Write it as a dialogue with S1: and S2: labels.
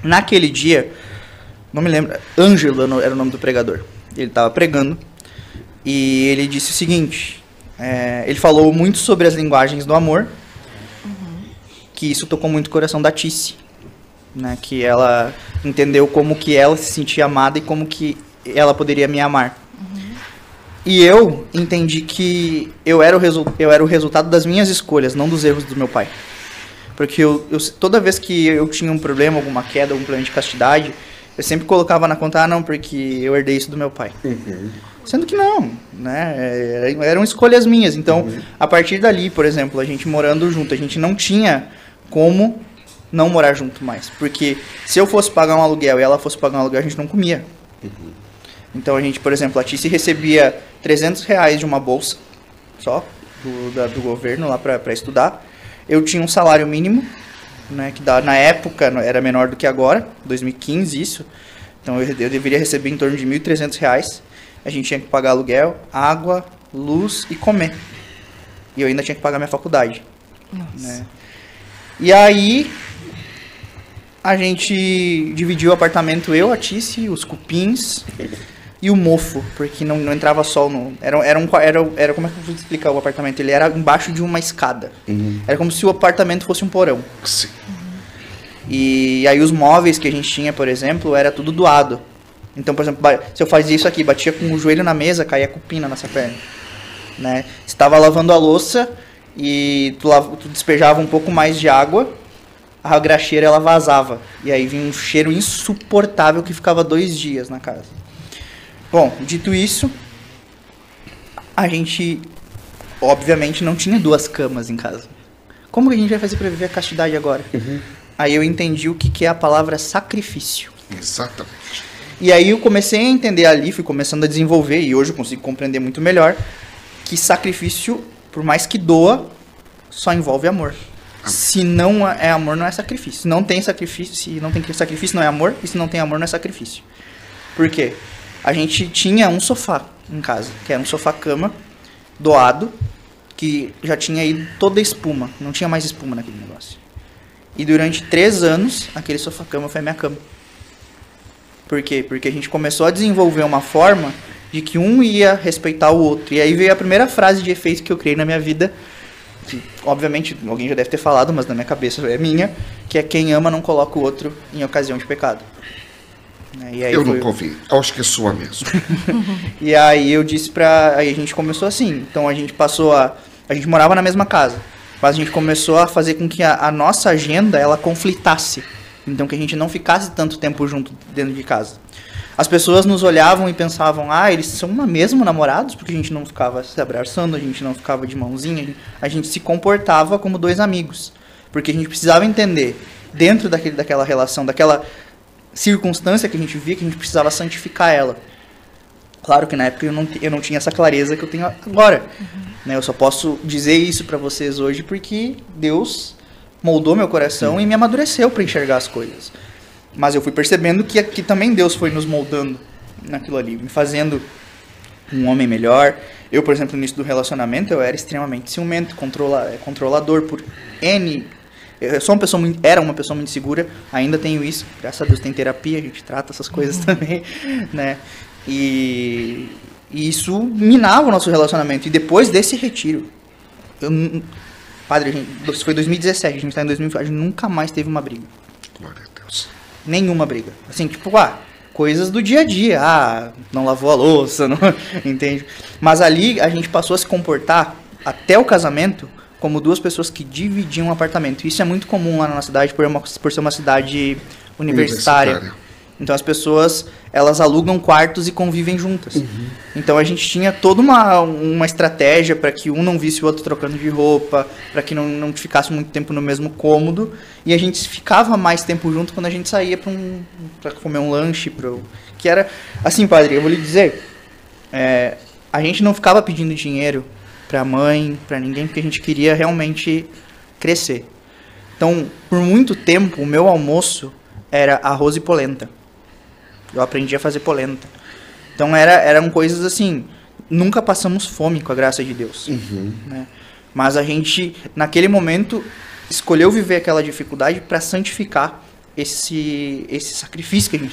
S1: Naquele dia, não me lembro, Ângelo era o nome do pregador. Ele estava pregando e ele disse o seguinte, ele falou muito sobre as linguagens do amor, que isso tocou muito o coração da Tice, né, que ela entendeu como que ela se sentia amada e como que ela poderia me amar. E eu entendi que eu era o resultado das minhas escolhas, não dos erros do meu pai. Porque toda vez que eu tinha um problema, alguma queda, algum problema de castidade, eu sempre colocava na conta, não, porque eu herdei isso do meu pai. Sendo que não, né? Eram escolhas minhas. Então, a partir dali, por exemplo, a gente morando junto, a gente não tinha como não morar junto mais. Porque se eu fosse pagar um aluguel e ela fosse pagar um aluguel, a gente não comia. Então, a gente, por exemplo, a Tice recebia R$300 de uma bolsa, só, do governo lá para estudar. Eu tinha um salário mínimo, né, que na época era menor do que agora, 2015 isso. Então, eu deveria receber em torno de R$1.300. A gente tinha que pagar aluguel, água, luz e comer. E eu ainda tinha que pagar minha faculdade. Né? E aí, a gente dividiu o apartamento, eu, a Tice, os cupins e o mofo, porque não entrava sol no... Era como é que eu vou explicar o apartamento? Ele era embaixo de uma escada. Era como se o apartamento fosse um porão.
S2: Sim.
S1: E aí os móveis que a gente tinha, por exemplo, era tudo doado. Então, por exemplo, se eu fazia isso aqui, batia com o joelho na mesa, caía cupim na nossa perna. Né? Você estava lavando a louça e tu despejava um pouco mais de água, a graxeira ela vazava. E aí vinha um cheiro insuportável que ficava 2 dias na casa. Bom, dito isso, a gente, obviamente, não tinha 2 camas em casa. Como que a gente vai fazer para viver a castidade agora? Aí eu entendi o que é a palavra sacrifício.
S2: Exatamente.
S1: E aí eu comecei a entender ali, fui começando a desenvolver, e hoje eu consigo compreender muito melhor, que sacrifício, por mais que doa, só envolve amor. Se não é amor, não é sacrifício. Se não tem sacrifício, se não tem sacrifício, não é amor, e se não tem amor, não é sacrifício. Por quê? A gente tinha um sofá em casa, que era um sofá-cama doado, que já tinha ido toda a espuma, não tinha mais espuma naquele negócio. E durante 3 anos, aquele sofá-cama foi a minha cama. Por quê? Porque a gente começou a desenvolver uma forma de que um ia respeitar o outro. E aí veio a primeira frase de efeito que eu criei na minha vida, que obviamente alguém já deve ter falado, mas na minha cabeça é minha, que é: quem ama não coloca o outro em ocasião de pecado. E aí
S2: eu nunca ouvi, acho que é sua mesmo.
S1: E aí eu disse aí a gente começou assim, então a gente passou a gente morava na mesma casa, mas a gente começou a fazer com que a nossa agenda, ela conflitasse, então que a gente não ficasse tanto tempo junto dentro de casa. As pessoas nos olhavam e pensavam, eles são mesmo namorados, porque a gente não ficava se abraçando, a gente não ficava de mãozinha, a gente se comportava como 2 amigos, porque a gente precisava entender, dentro daquela relação, daquela circunstância que a gente via, que a gente precisava santificar ela. Claro que na época eu não tinha essa clareza que eu tenho agora. Né? Eu só posso dizer isso para vocês hoje porque Deus moldou meu coração e me amadureceu para enxergar as coisas. Mas eu fui percebendo que também Deus foi nos moldando naquilo ali, me fazendo um homem melhor. Eu, por exemplo, no início do relacionamento, eu era extremamente ciumento, controlador por N... Eu sou era uma pessoa muito segura, ainda tenho isso, graças a Deus tem terapia, a gente trata essas coisas também, né? E isso minava o nosso relacionamento. E depois desse retiro, padre, isso foi 2017, a gente está em 2020, a gente nunca mais teve uma briga.
S2: Glória a Deus.
S1: Nenhuma briga. Assim, tipo, coisas do dia a dia. Não lavou a louça, não, entende? Mas ali a gente passou a se comportar, até o casamento, como 2 pessoas que dividiam um apartamento. Isso é muito comum lá na nossa cidade, por ser uma cidade universitária. Então as pessoas, elas alugam quartos e convivem juntas. Então a gente tinha toda uma estratégia para que um não visse o outro trocando de roupa, para que não ficasse muito tempo no mesmo cômodo. E a gente ficava mais tempo junto quando a gente saía para comer um lanche. Que era... Assim, padre, eu vou lhe dizer, a gente não ficava pedindo dinheiro para a mãe, para ninguém, porque a gente queria realmente crescer. Então, por muito tempo, o meu almoço era arroz e polenta. Eu aprendi a fazer polenta. Então, eram coisas assim, nunca passamos fome, com a graça de Deus. Né? Mas a gente, naquele momento, escolheu viver aquela dificuldade para santificar esse sacrifício que a gente